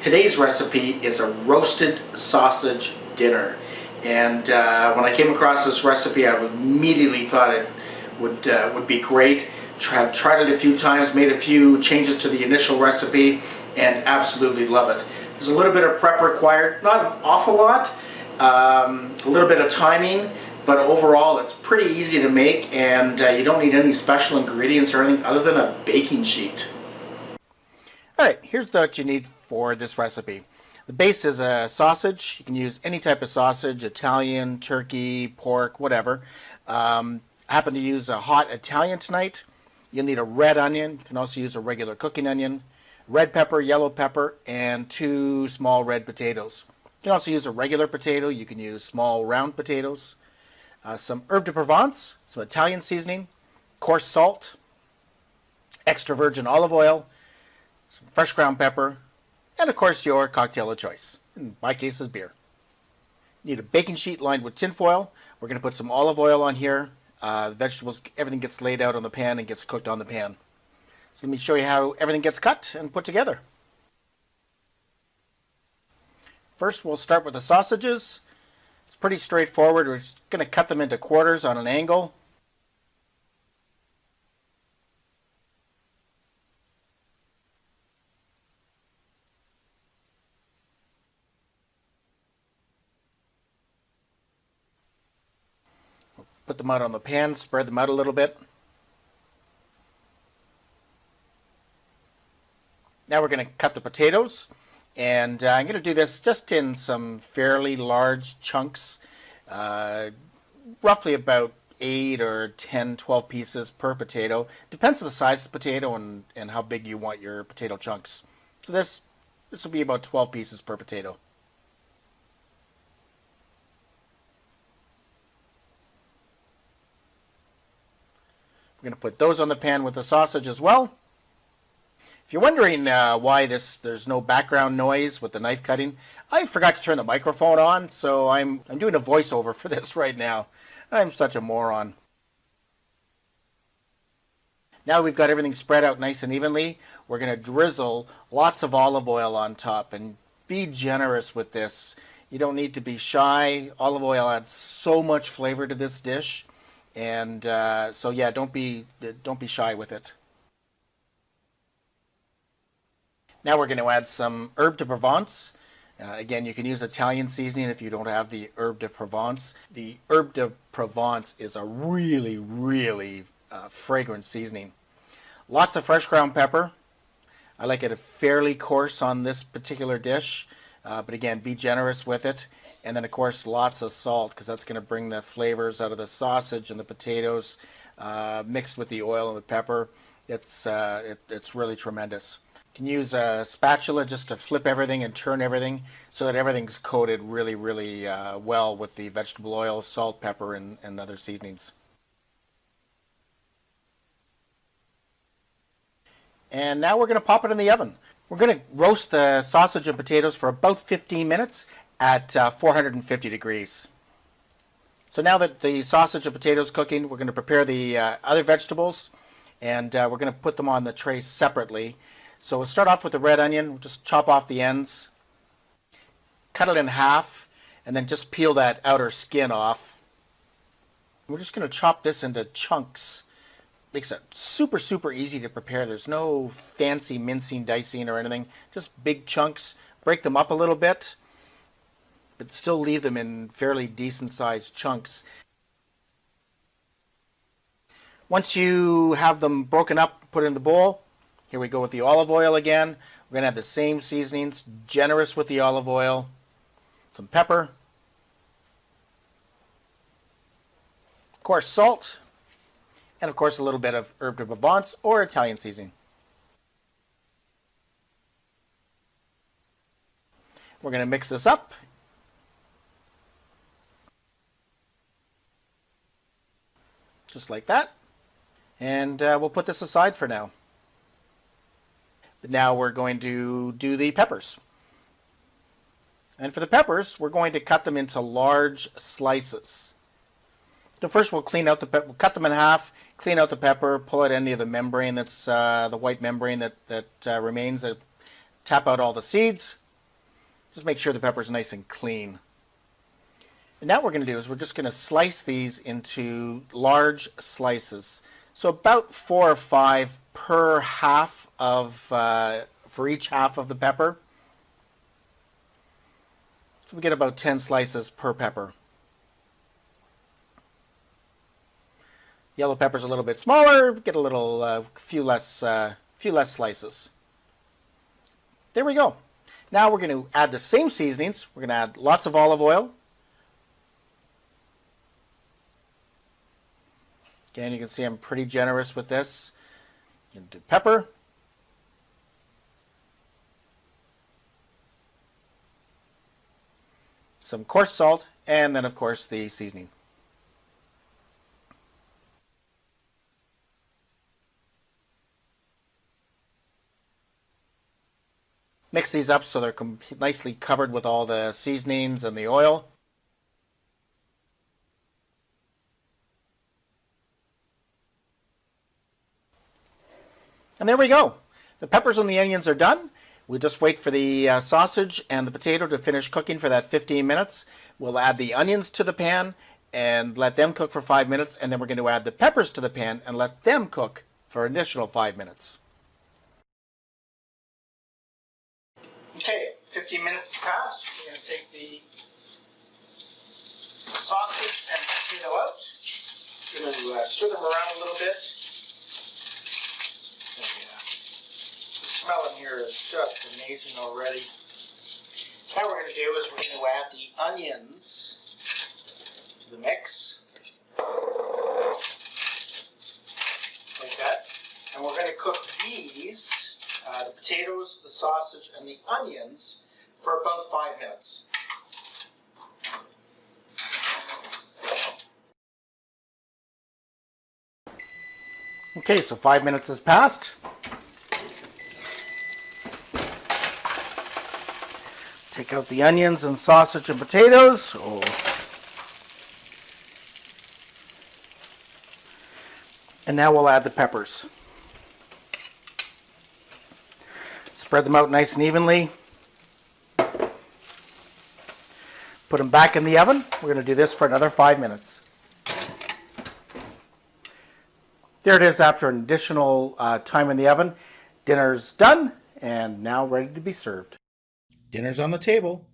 Today's recipe is a roasted sausage dinner, and when I came across this recipe, I immediately thought it would be great. I've tried it a few times, made a few changes to the initial recipe, and absolutely love it. There's a little bit of prep required, not an awful lot, a little bit of timing, but overall it's pretty easy to make, and you don't need any special ingredients or anything other than a baking sheet. Alright, here's what you need for this recipe. The base is a sausage. You can use any type of sausage, Italian, turkey, pork, whatever. I happen to use a hot Italian tonight. You'll need a red onion. You can also use a regular cooking onion, red pepper, yellow pepper, and 2 small red potatoes. You can also use a regular potato. You can use small round potatoes. Some herb de Provence, some Italian seasoning, coarse salt, extra virgin olive oil, some fresh ground pepper, and of course your cocktail of choice. In my case is beer. You need a baking sheet lined with tin foil. We're going to put some olive oil on here. Vegetables, everything gets laid out on the pan and gets cooked on the pan. So let me show you how everything gets cut and put together. First we'll start with the sausages. It's pretty straightforward. We're just going to cut them into quarters on an angle. Put them out on the pan, spread them out a little bit. Now we're going to cut the potatoes, and I'm going to do this just in some fairly large chunks, roughly about 8 or 10, 12 pieces per potato. Depends on the size of the potato and how big you want your potato chunks. So this will be about 12 pieces per potato. We're going to put those on the pan with the sausage as well. If you're wondering why there's no background noise with the knife cutting, I forgot to turn the microphone on, so I'm doing a voiceover for this right now. I'm such a moron. Now we've got everything spread out nice and evenly. We're going to drizzle lots of olive oil on top, and be generous with this. You don't need to be shy. Olive oil adds so much flavor to this dish. And so yeah, don't be shy with it. Now we're going to add some herb de Provence. Again, you can use Italian seasoning if you don't have the herb de Provence. The herb de Provence is a really, really fragrant seasoning. Lots of fresh ground pepper. I like it fairly coarse on this particular dish, but again, be generous with it. And then, of course, lots of salt, because that's going to bring the flavors out of the sausage and the potatoes, mixed with the oil and the pepper. It's really tremendous. You can use a spatula just to flip everything and turn everything so that everything's coated really, really well with the vegetable oil, salt, pepper, and other seasonings. And now we're going to pop it in the oven. We're going to roast the sausage and potatoes for about 15 minutes. At 450 degrees. So now that the sausage and potatoes cooking, we're going to prepare the other vegetables, and we're going to put them on the tray separately. So we'll start off with the red onion. We'll just chop off the ends, cut it in half, and then just peel that outer skin off. We're just going to chop this into chunks. Makes it super, super easy to prepare. There's no fancy mincing, dicing, or anything. Just big chunks. Break them up a little bit, but still leave them in fairly decent sized chunks. Once you have them broken up, put it in the bowl. Here we go with the olive oil again. We're going to have the same seasonings, generous with the olive oil, some pepper, of course salt, and of course a little bit of herb de Provence or Italian seasoning. We're going to mix this up. Just like that. And we'll put this aside for now. But now we're going to do the peppers. And for the peppers, we're going to cut them into large slices. So first we'll clean out we'll cut them in half, clean out the pepper, pull out any of the membrane that's the white membrane that remains, tap out all the seeds. Just make sure the pepper's nice and clean. And now what we're going to do is we're just going to slice these into large slices. So about 4 or 5 per half of, for each half of the pepper. So we get about 10 slices per pepper. Yellow pepper's a little bit smaller, get a little, few less slices. There we go. Now we're going to add the same seasonings. We're going to add lots of olive oil. Again, you can see I'm pretty generous with this. And do pepper. Some coarse salt, and then of course the seasoning. Mix these up so they're nicely covered with all the seasonings and the oil. And there we go. The peppers and the onions are done. We'll just wait for the sausage and the potato to finish cooking for that 15 minutes. We'll add the onions to the pan and let them cook for 5 minutes, and then we're going to add the peppers to the pan and let them cook for an additional 5 minutes. Okay, 15 minutes has passed. We're going to take the sausage and potato out. We're going to stir them around a little bit. The smell in here is just amazing already. Now what we're going to do is we're going to add the onions to the mix. Just like that. And we're going to cook these, the potatoes, the sausage, and the onions for about 5 minutes. Okay, so 5 minutes has passed. Take out the onions and sausage and potatoes. And now we'll add the peppers. Spread them out nice and evenly. Put them back in the oven. We're going to do this for another 5 minutes. There it is after an additional time in the oven. Dinner's done and now ready to be served. Dinner's on the table.